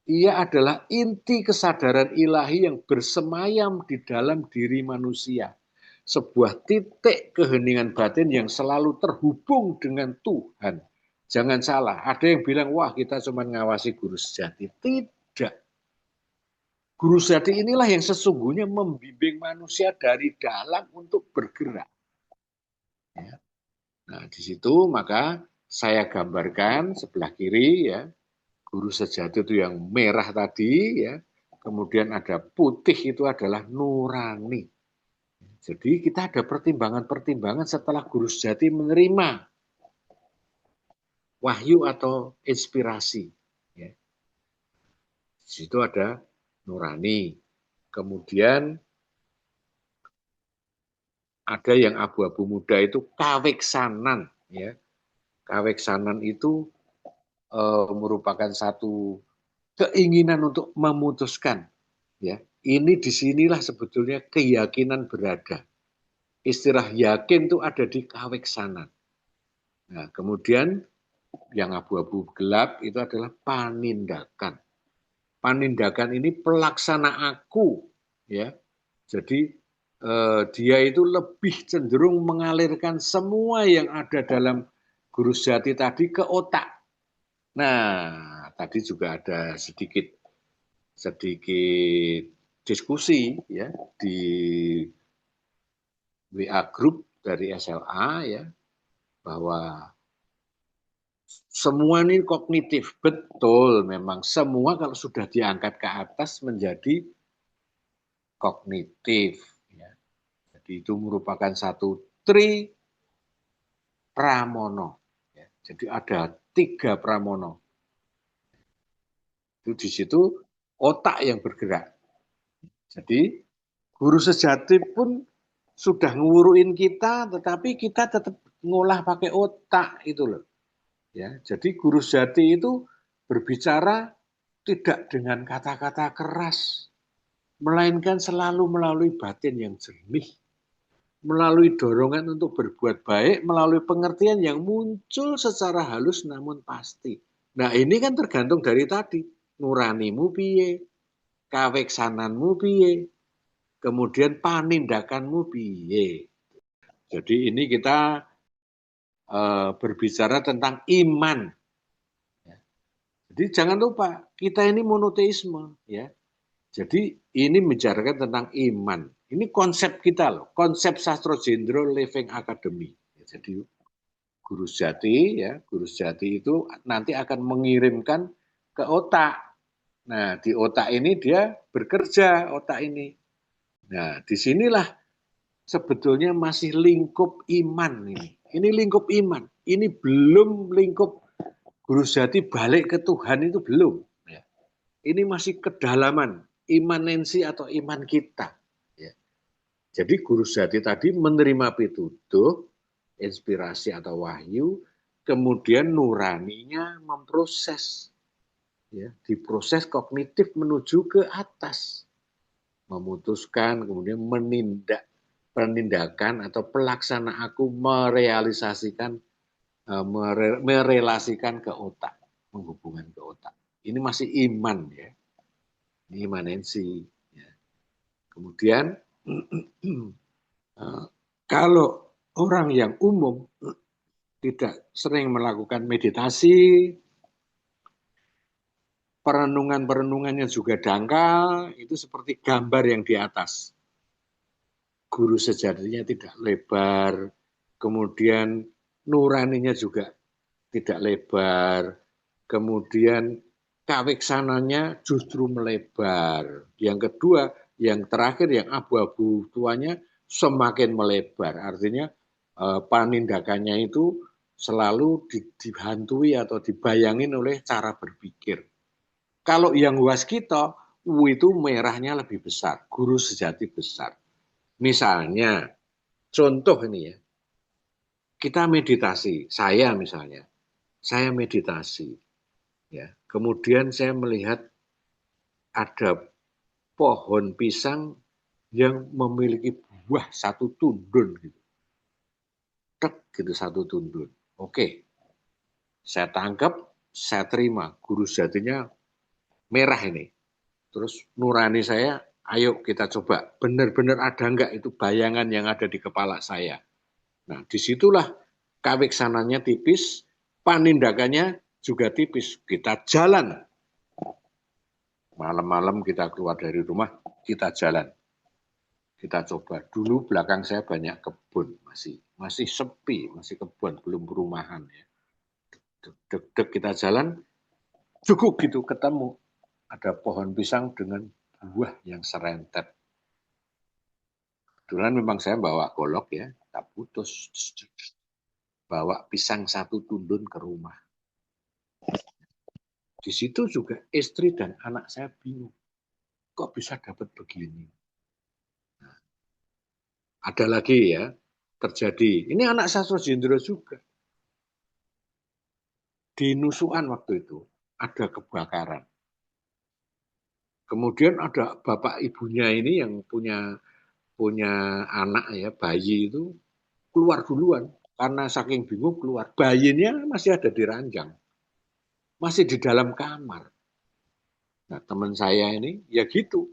Speaker 1: Ia adalah inti kesadaran ilahi yang bersemayam di dalam diri manusia. Sebuah titik keheningan batin yang selalu terhubung dengan Tuhan. Jangan salah, ada yang bilang, wah kita cuma ngawasi guru sejati. Tidak. Guru sejati inilah yang sesungguhnya membimbing manusia dari dalam untuk bergerak. Ya. Nah, di situ maka saya gambarkan sebelah kiri ya, guru sejati itu yang merah tadi ya, kemudian ada putih itu adalah nurani. Jadi kita ada pertimbangan-pertimbangan setelah guru sejati menerima wahyu atau inspirasi. Ya. Di situ ada nurani. Kemudian ada yang abu-abu muda itu kaweksanan. Ya. Kaweksanan itu merupakan satu keinginan untuk memutuskan. Ya, ini disinilah sebetulnya keyakinan berada. Istilah yakin itu ada di kaweksanan. Nah, kemudian yang abu-abu gelap itu adalah panindakan. Panindakan ini pelaksana aku, ya. Jadi dia itu lebih cenderung mengalirkan semua yang ada dalam guru sejati tadi ke otak. Nah, tadi juga ada sedikit diskusi ya di WA group dari SLA ya, bahwa semua ini kognitif, betul memang semua kalau sudah diangkat ke atas menjadi kognitif ya. Jadi itu merupakan satu tri pramono ya. Jadi ada 3 pramono. Itu di situ otak yang bergerak. Jadi guru sejati pun sudah nguruin kita, tetapi kita tetap ngolah pakai otak itu loh. Ya, jadi guru sejati itu berbicara tidak dengan kata-kata keras, melainkan selalu melalui batin yang jernih, melalui dorongan untuk berbuat baik, melalui pengertian yang muncul secara halus namun pasti. Nah ini kan tergantung dari tadi, nuranimu piye, kaweksananmu piye, kemudian panindakanmu piye. Jadi ini kita berbicara tentang iman. Jadi jangan lupa kita ini monoteisme, ya. Jadi ini membicarakan tentang iman. Ini konsep kita loh, konsep Sastro Jendro Living Academy. Jadi guru sejati, ya, guru sejati itu nanti akan mengirimkan ke otak. Nah di otak ini dia bekerja otak ini. Nah disinilah sebetulnya masih lingkup iman ini. Ini lingkup iman. Ini belum lingkup guru sejati balik ke Tuhan itu belum. Ya. Ini masih kedalaman imanensi atau iman kita. Ya. Jadi guru sejati tadi menerima pitutuh, inspirasi atau wahyu, kemudian nuraninya memproses. ya, di proses kognitif menuju ke atas, memutuskan, kemudian penindakan atau pelaksana aku merealisasikan, merelasikan ke otak, menghubungkan ke otak. Ini masih iman ya, ini imanensi. Ya. Kemudian kalau orang yang umum tidak sering melakukan meditasi, perenungannya juga dangkal, itu seperti gambar yang di atas. Guru sejatinya tidak lebar, kemudian nuraninya juga tidak lebar, kemudian kawiksananya justru melebar. Yang kedua, yang terakhir, yang abu-abu tuanya semakin melebar. Artinya penindakannya itu selalu dihantui atau dibayangin oleh cara berpikir. Kalau yang waskita, itu merahnya lebih besar, guru sejati besar. Misalnya, contoh ini ya, kita meditasi, saya misalnya, saya meditasi, ya, kemudian saya melihat ada pohon pisang yang memiliki buah satu tundun, gitu, tek gitu satu tundun. Oke, saya tangkap, saya terima, guru sejatinya merah ini. Terus nurani saya, ayo kita coba, benar-benar ada enggak itu bayangan yang ada di kepala saya. Nah, disitulah kawiksananya tipis, panindakannya juga tipis. Kita jalan. Malam-malam kita keluar dari rumah, kita jalan. Kita coba. Dulu belakang saya banyak kebun, masih sepi, masih kebun, belum perumahan ya. Dek-dek kita jalan, cukup gitu ketemu ada pohon pisang dengan buah yang serentet. Kebetulan memang saya bawa golok ya, tak putus. Bawa pisang satu tundun ke rumah. Di situ juga istri dan anak saya bingung. Kok bisa dapat begini? Nah, ada lagi ya, terjadi. Ini anak Sastro Jendro juga. Di Nusukan waktu itu, ada kebakaran. Kemudian ada bapak ibunya ini yang punya anak ya, bayi itu keluar duluan. Karena saking bingung keluar. Bayinya masih ada di ranjang. Masih di dalam kamar. Nah, teman saya ini ya gitu.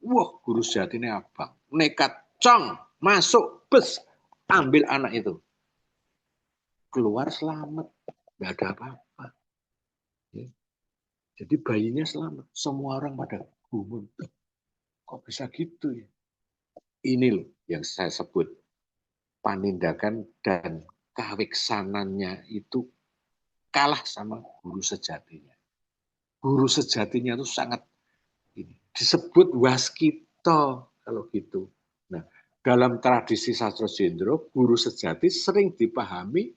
Speaker 1: Wah, guru sejati ini abang. Nekat, cong, masuk, bus, ambil anak itu. Keluar selamat. Nggak ada apa-apa. Ya. Jadi bayinya selamat. Semua orang pada gumun. Kok bisa gitu ya? Ini loh yang saya sebut. Panindakan dan kawiksanannya itu kalah sama guru sejatinya. Guru sejatinya itu sangat ini, disebut waskita kalau gitu. Nah, dalam tradisi Sastro Jendro, guru sejati sering dipahami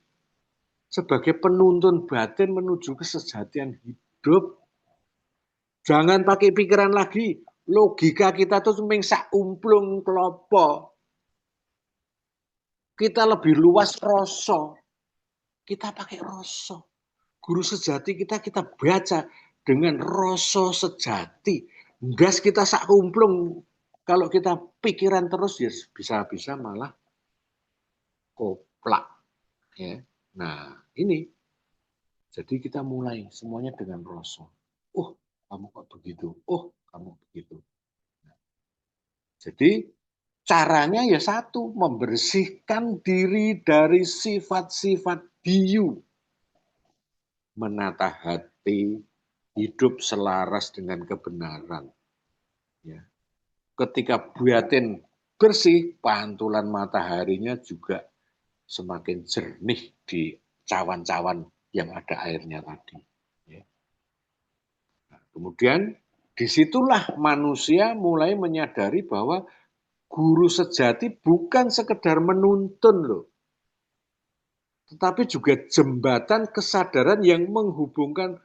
Speaker 1: sebagai penuntun batin menuju kesejatian hidup. Jangan pakai pikiran lagi. Logika kita tuh cuma sak umplung kelopo. Kita lebih luas rasa. Kita pakai rasa. Guru sejati kita baca dengan rasa sejati. Gas kita sak umplung. Kalau kita pikiran terus ya bisa-bisa malah koplak. Ya. Nah ini, jadi kita mulai semuanya dengan rasa. Oh, kamu kok begitu? Oh, kamu begitu. Nah, jadi caranya ya satu, membersihkan diri dari sifat-sifat biu. Menata hati, hidup selaras dengan kebenaran. Ya. Ketika batin bersih, pantulan mataharinya juga semakin jernih di cawan-cawan yang ada airnya tadi. Ya. Nah, kemudian disitulah manusia mulai menyadari bahwa guru sejati bukan sekedar menuntun loh, tetapi juga jembatan kesadaran yang menghubungkan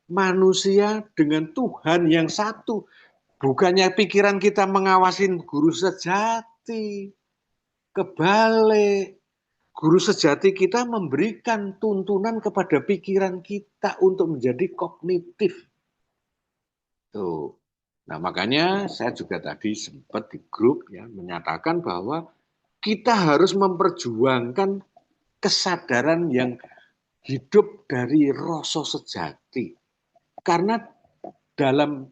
Speaker 1: manusia dengan Tuhan yang satu. Bukannya pikiran kita mengawasin guru sejati. Kebalik. Guru sejati kita memberikan tuntunan kepada pikiran kita untuk menjadi kognitif. Tuh. Nah, makanya saya juga tadi sempat di grup ya menyatakan bahwa kita harus memperjuangkan kesadaran yang hidup dari rasa sejati. Karena dalam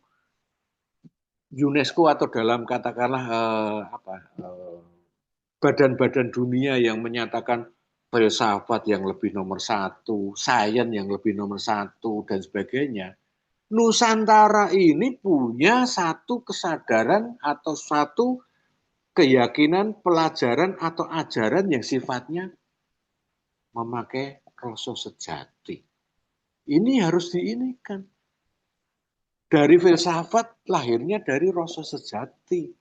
Speaker 1: UNESCO atau dalam katakanlah badan-badan dunia yang menyatakan filsafat yang lebih nomor satu, sains yang lebih nomor satu, dan sebagainya. Nusantara ini punya satu kesadaran atau satu keyakinan, pelajaran atau ajaran yang sifatnya memakai rasa sejati. Ini harus diinikan. Dari filsafat lahirnya dari rasa sejati.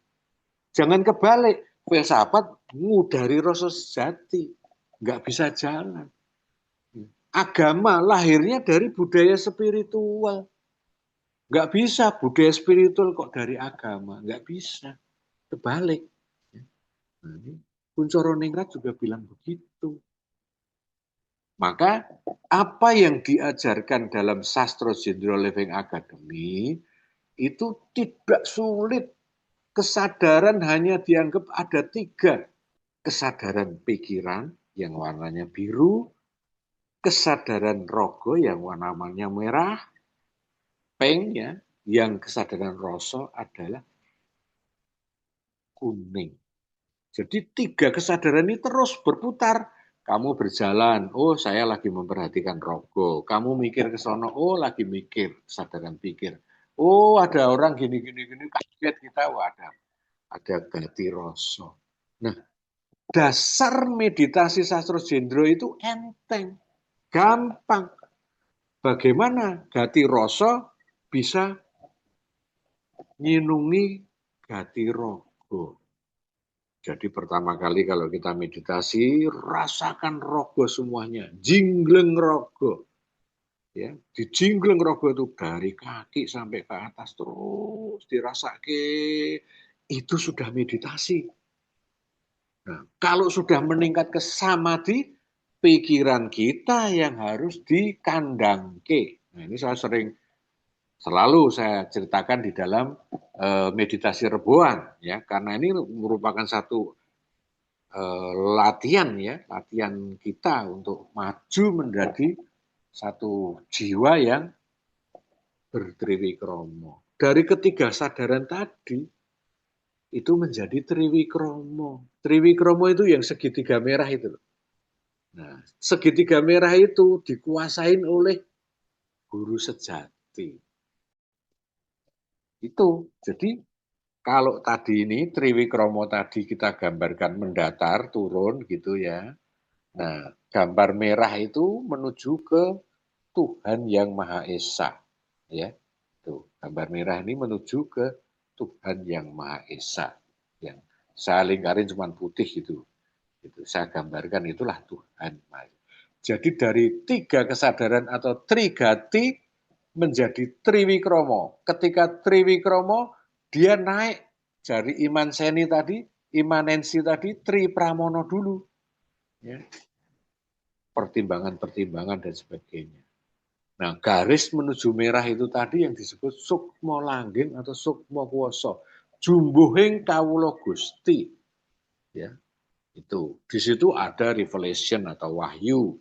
Speaker 1: Jangan kebalik, filsafat dari rasa sejati. Nggak bisa jalan. Agama lahirnya dari budaya spiritual. Nggak bisa budaya spiritual kok dari agama. Nggak bisa. Kebalik. Nah, Kuncoro Ningrat juga bilang begitu. Maka apa yang diajarkan dalam Sastra Jendral Living Academy itu tidak sulit. Kesadaran hanya dianggap ada 3. Kesadaran pikiran yang warnanya biru, kesadaran rogo yang warnanya merah, pink ya, yang kesadaran rasa adalah kuning. Jadi 3 kesadaran ini terus berputar. Kamu berjalan, oh saya lagi memperhatikan rogo. Kamu mikir ke sono, oh lagi mikir, kesadaran pikir. Oh ada orang gini, kaget kita, wah ada gati rasa. Nah, dasar meditasi sastra jendro itu enteng, gampang. Bagaimana gati rasa bisa nyinungi gati rogo. Jadi pertama kali kalau kita meditasi, rasakan rogo semuanya, jingleng rogo. Ya, dijingleng rogo itu dari kaki sampai ke atas terus dirasake. Itu sudah meditasi. Nah, kalau sudah meningkat ke samadhi, pikiran kita yang harus dikandangke. Nah, ini selalu saya ceritakan di dalam meditasi reboan ya, karena ini merupakan satu latihan ya, latihan kita untuk maju menjadi satu jiwa yang bertriwikromo. Dari ketiga sadaran tadi itu menjadi triwikromo. Triwikromo itu yang segitiga merah itu. Nah, segitiga merah itu dikuasain oleh guru sejati. Itu. Jadi kalau tadi ini triwikromo tadi kita gambarkan mendatar, turun gitu ya. Nah, gambar merah itu menuju ke Tuhan yang Maha Esa. Ya, tuh gambar merah ini menuju ke Tuhan yang Maha Esa. Yang saya lingkarin cuma putih gitu. Itu saya gambarkan itulah Tuhan. Jadi dari 3 kesadaran atau trigati menjadi triwikromo. Ketika triwikromo dia naik dari iman seni tadi, imanensi tadi, tri pramono dulu. Ya. Pertimbangan-pertimbangan dan sebagainya. Nah, garis menuju merah itu tadi yang disebut sukmo langgeng atau sukmo kuoso. Jumbuhing kawula Gusti. Ya, itu. Di situ ada revelation atau wahyu,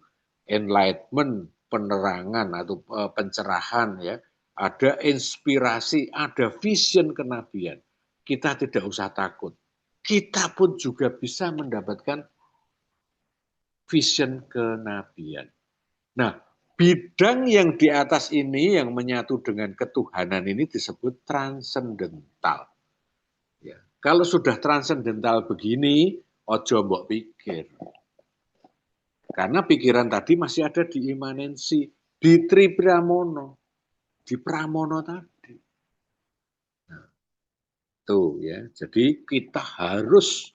Speaker 1: enlightenment, penerangan atau pencerahan ya. Ada inspirasi, ada vision kenabian. Kita tidak usah takut. Kita pun juga bisa mendapatkan vision kenabian. Nah, bidang yang di atas ini yang menyatu dengan ketuhanan ini disebut transendental. Ya. Kalau sudah transendental begini, ojo mbok pikir. Karena pikiran tadi masih ada di imanensi, di tripramono, di pramono tadi. Nah, tuh ya. Jadi kita harus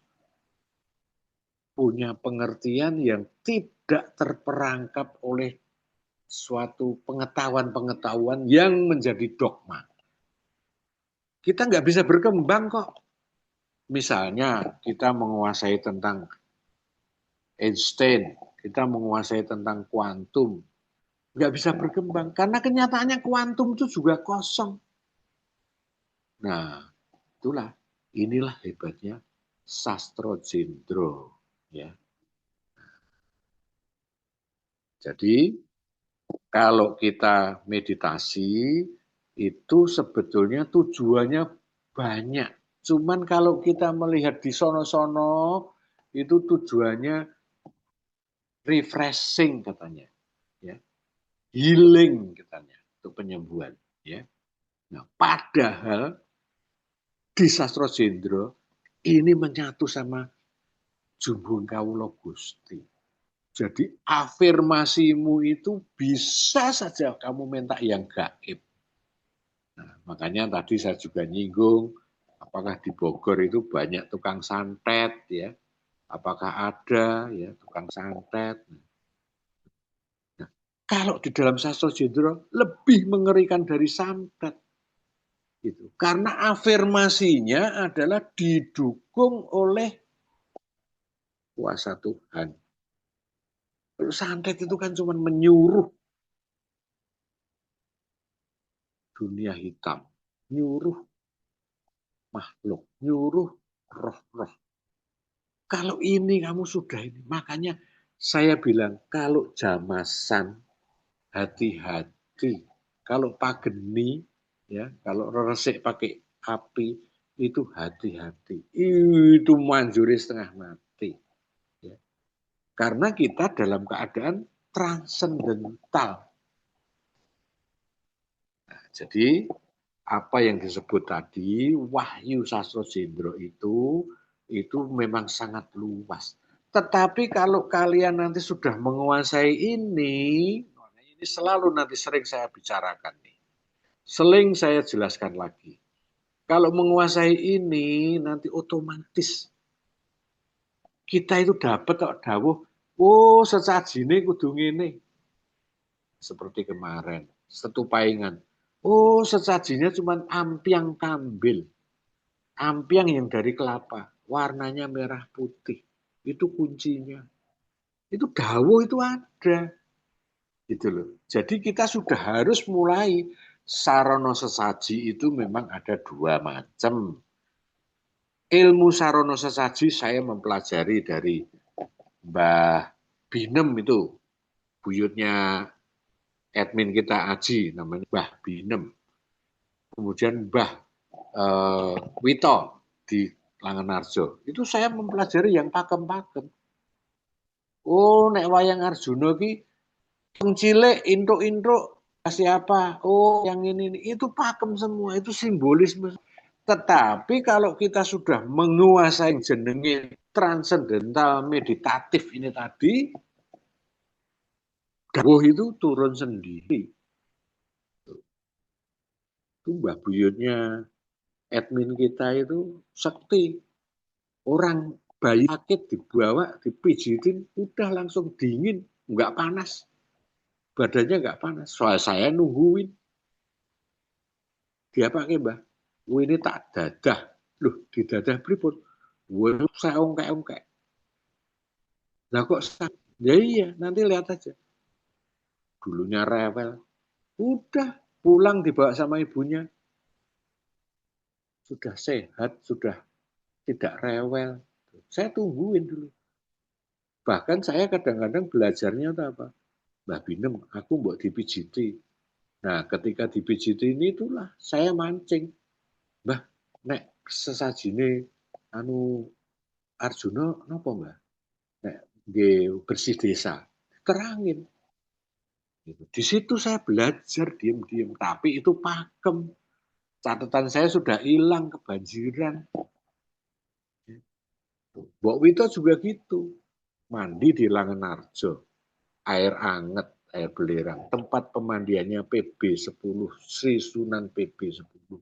Speaker 1: punya pengertian yang tidak terperangkap oleh suatu pengetahuan-pengetahuan yang menjadi dogma. Kita nggak bisa berkembang kok. Misalnya kita menguasai tentang Einstein, kita menguasai tentang kuantum, nggak bisa berkembang. Karena kenyataannya kuantum itu juga kosong. Nah, inilah hebatnya Sastro Jendro, ya. Jadi kalau kita meditasi itu sebetulnya tujuannya banyak. Cuman kalau kita melihat di sono-sono itu tujuannya refreshing katanya, ya. Healing katanya, untuk penyembuhan, ya. Nah, padahal di Sastro Jendro ini menyatu sama Jumbung Kawula Gusti. Jadi afirmasimu itu bisa saja kamu minta yang gaib. Nah, makanya tadi saya juga nyinggung, apakah di Bogor itu banyak tukang santet, ya? Apakah ada ya tukang santet? Nah, kalau di dalam Sastro Jendro lebih mengerikan dari santet. Gitu. Karena afirmasinya adalah didukung oleh kuasa Tuhan. Kalau santet itu kan cuma menyuruh dunia hitam, nyuruh makhluk, nyuruh roh-roh. Kalau ini kamu sudah ini, makanya saya bilang kalau jamasan hati-hati. Kalau pageni ya, kalau resik pakai api itu hati-hati. Itu manjuri setengah mati. Ya. Karena kita dalam keadaan transendental. Nah, jadi apa yang disebut tadi Wahyu Sastro Jendro itu memang sangat luas. Tetapi kalau kalian nanti sudah menguasai ini selalu nanti sering saya bicarakan nih. Sering saya jelaskan lagi. Kalau menguasai ini nanti otomatis kita itu dapat kok dawuh, oh sesajine kudu ngene. Seperti kemarin, setupaingan. Oh, sesajinya cuma ampiang kambil. Ampiang yang dari kelapa, warnanya merah putih. Itu kuncinya. Itu dawuh itu ada. Gitu loh. Jadi kita sudah harus mulai sarana sesaji itu memang ada dua macam. Ilmu sarana sesaji saya mempelajari dari Mbah Binem itu, buyutnya admin kita Aji namanya Mbah Binem. Kemudian Mbah Wito di Langenarjo. Itu saya mempelajari yang pakem-pakem. Oh, nek wayang Arjuna ki cilik intro kasih apa? Oh, yang ini itu pakem semua, itu simbolisme. Tetapi kalau kita sudah menguasai jenenge transendental meditatif ini tadi, dawuh itu turun sendiri. Itu Mbah Buyutnya admin kita itu sekti. Orang bayi sakit dibawa, dipijitin, udah langsung dingin, nggak panas. Badannya nggak panas. Soal saya nungguin. Dia pakai Mbah. Ini tak dadah. Loh, di dadah pripun? Saya ongkek-ongkek. Lah kok ya iya, nanti lihat aja. Dulunya rewel. Udah pulang dibawa sama ibunya. Sudah sehat, sudah tidak rewel. Saya tungguin dulu. Bahkan saya kadang-kadang belajarnya apa? Mbah Binem, aku mbok dipijiti. Nah, ketika dipijiti ini itulah saya mancing. Mbah, nek sesajine anu Arjuna napa, Mbah? Nek bersih desa. Terangin. Gitu. Di situ saya belajar diam-diam, tapi itu pakem. Catatan saya sudah hilang kebanjiran. Mbok Wito juga gitu. Mandi di Langenarjo. Air anget, air belerang. Tempat pemandiannya PB10, Sri Sunan PB10.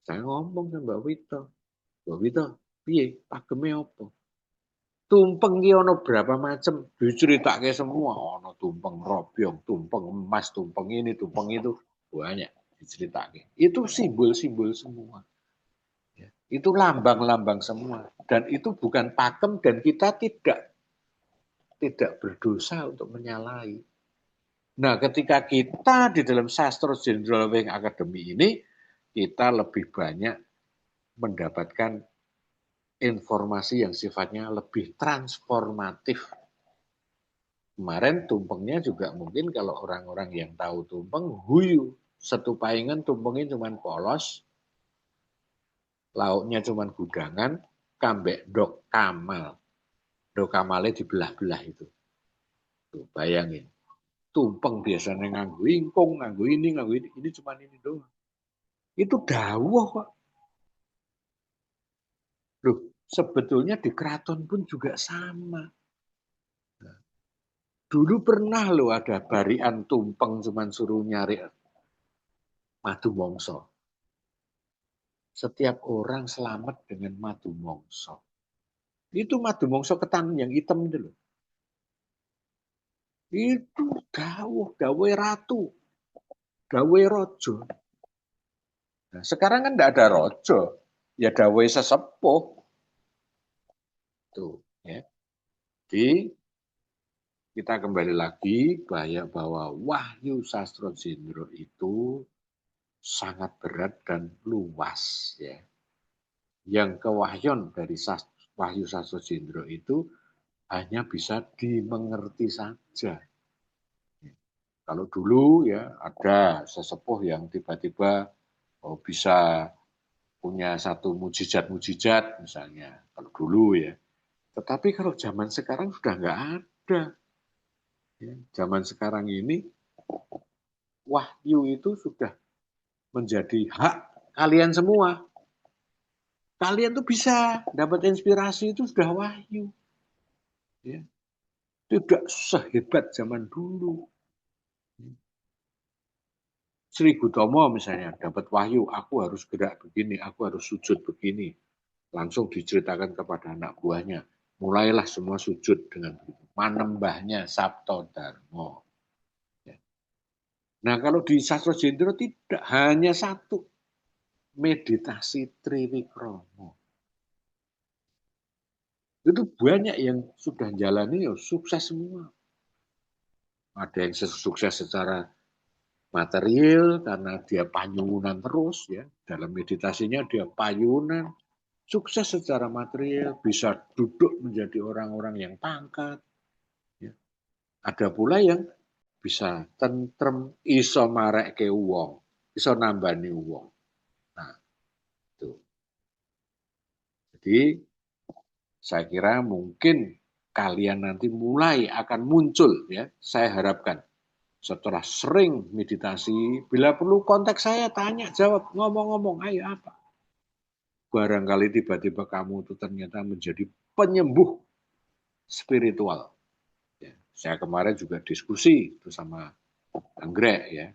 Speaker 1: Saya ngomong sama Mbak Wito. Mbak Wito, piye? Pakeme apa? Tumpeng ki ono berapa macam? Diceritake semua. Ono tumpeng robyong, tumpeng emas, tumpeng ini, tumpeng itu. Banyak diceritake. Itu simbol-simbol semua. Ya. Itu lambang-lambang semua. Dan itu bukan pakem dan kita tidak berdosa untuk menyalahi. Nah, ketika kita di dalam Sastro Jenderal Wing Academy ini, kita lebih banyak mendapatkan informasi yang sifatnya lebih transformatif. Kemarin tumpengnya juga mungkin kalau orang-orang yang tahu tumpeng, huyu. Setupaingan tumpengnya cuma polos, lauknya cuma gudangan, kambek dok kamal. Dok kamalnya dibelah-belah itu. Tuh, bayangin. Tumpeng biasanya nganggu ingkung, nganggu ini. Ini cuma ini doang. Itu dawuh kok. Loh, sebetulnya di keraton pun juga sama. Dulu pernah loh ada barian tumpeng cuman suruh nyari madu mongso. Setiap orang selamat dengan madu mongso. Itu madu mongso ketan yang hitam itu loh. Itu dawuh ratu, dawuh rojo. Nah, sekarang kan tidak ada rojo, ya dawuh sesepuh. Tuh, ya. Jadi kita kembali lagi bahwa Wahyu Sastro Jendro itu sangat berat dan luas, ya. Yang kewahyon dari Wahyu Sastro Jendro itu hanya bisa dimengerti saja. Kalau dulu ya ada sesepuh yang tiba-tiba bisa punya satu mujizat-mujizat misalnya. Kalau dulu ya. Tetapi kalau zaman sekarang sudah nggak ada. Ya, zaman sekarang ini wahyu itu sudah menjadi hak kalian semua. Kalian tuh bisa dapat inspirasi itu sudah wahyu. Ya. Tidak sehebat zaman dulu. Sri Gutomo misalnya dapat wahyu, aku harus gerak begini, aku harus sujud begini. Langsung diceritakan kepada anak buahnya. Mulailah semua sujud dengan begitu. Manembahnya Sabto Darmo. Ya. Nah kalau di Sastro Jendro tidak hanya satu. Meditasi Triwikromo. Itu banyak yang sudah jalani ya sukses semua. Ada yang sukses secara material karena dia panyunan terus ya. Dalam meditasinya dia panyunan. Sukses secara material, bisa duduk menjadi orang-orang yang pangkat. Ya. Ada pula yang bisa tentrem, iso marek ke wong, iso nambani wong. Nah, itu. Jadi saya kira mungkin kalian nanti mulai akan muncul ya. Saya harapkan setelah sering meditasi, bila perlu kontak saya, tanya, jawab, ngomong-ngomong, ayo apa. Barangkali tiba-tiba kamu itu ternyata menjadi penyembuh spiritual. Ya, saya kemarin juga diskusi itu sama Anggrek ya,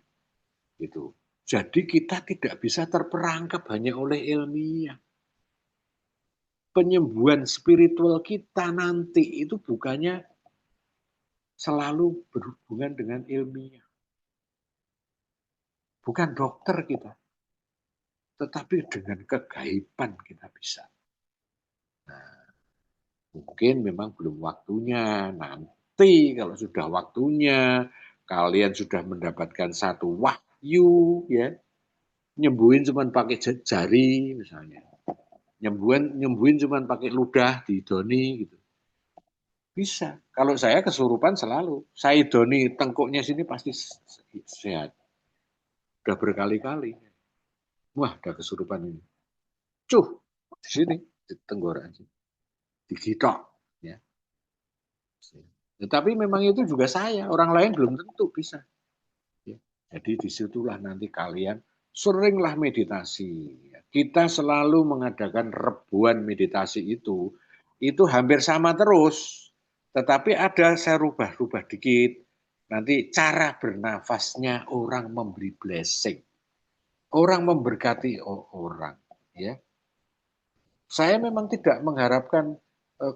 Speaker 1: gitu. Jadi kita tidak bisa terperangkap hanya oleh ilmiah. Penyembuhan spiritual kita nanti itu bukannya selalu berhubungan dengan ilmiah. Bukan dokter kita, tetapi dengan kegaiban kita bisa. Nah, mungkin memang belum waktunya. Nanti kalau sudah waktunya, kalian sudah mendapatkan satu wahyu, ya, nyembuhin cuma pakai jari misalnya. Nyembuhin cuma pakai ludah didoni gitu. Bisa. Kalau saya kesurupan selalu. Saya doni tengkuknya sini pasti sehat. Udah berkali-kali. Wah, udah kesurupan ini. Cuh, di sini di tenggorokan sini. Digitok ya. Tetapi memang itu juga saya, orang lain belum tentu bisa. Ya. Jadi disitulah nanti kalian seringlah meditasi. Kita selalu mengadakan rebuan meditasi itu hampir sama terus. Tetapi ada saya rubah-rubah dikit. Nanti cara bernafasnya orang memberi blessing. Orang memberkati orang. Ya. Saya memang tidak mengharapkan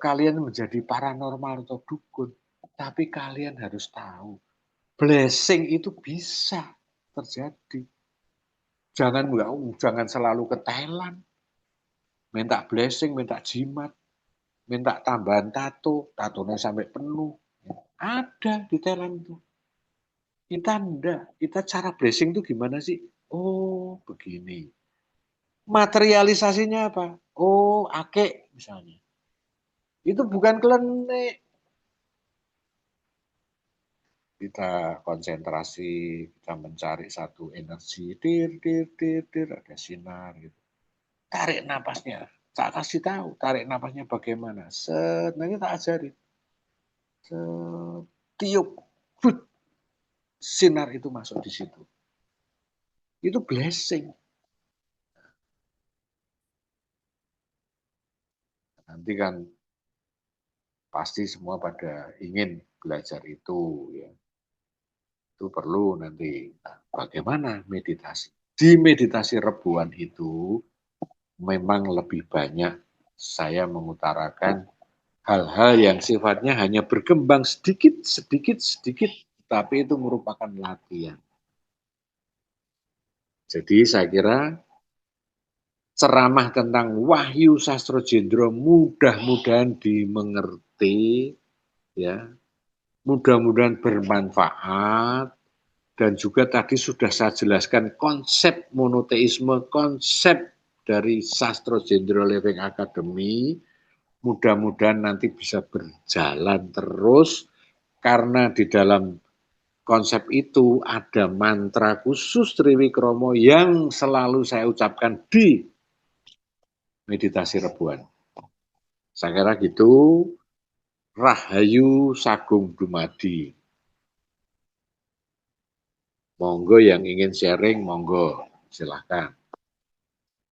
Speaker 1: kalian menjadi paranormal atau dukun. Tapi kalian harus tahu, blessing itu bisa terjadi. Jangan selalu ke Thailand, minta blessing, minta jimat, minta tambahan tatonya sampai penuh. Ada di Thailand itu. Kita enggak. Kita cara blessing itu gimana sih? Oh, begini. Materialisasinya apa? Oh, akek misalnya. Itu bukan klenik. Kita konsentrasi, kita mencari satu energi, dir, ada sinar gitu. Tarik napasnya, tak kasih tahu, tarik napasnya bagaimana. Set, nanti tak ajarin. Tiup, sinar itu masuk di situ. Itu blessing. Nanti kan pasti semua pada ingin belajar itu, ya. Itu perlu nanti. Nah, bagaimana meditasi? Di meditasi rebuan itu memang lebih banyak saya mengutarakan hal-hal yang sifatnya hanya berkembang sedikit, sedikit, sedikit, tapi itu merupakan latihan. Jadi saya kira ceramah tentang Wahyu Sastro Jendro mudah-mudahan dimengerti, ya, mudah-mudahan bermanfaat, dan juga tadi sudah saya jelaskan konsep monoteisme, konsep dari Sastro Jendro Living Academy, mudah-mudahan nanti bisa berjalan terus, karena di dalam konsep itu ada mantra khusus Triwikromo yang selalu saya ucapkan di meditasi rebuan. Saya kira gitu. Rahayu Sagung Dumadi. Monggo yang ingin sharing, monggo silahkan.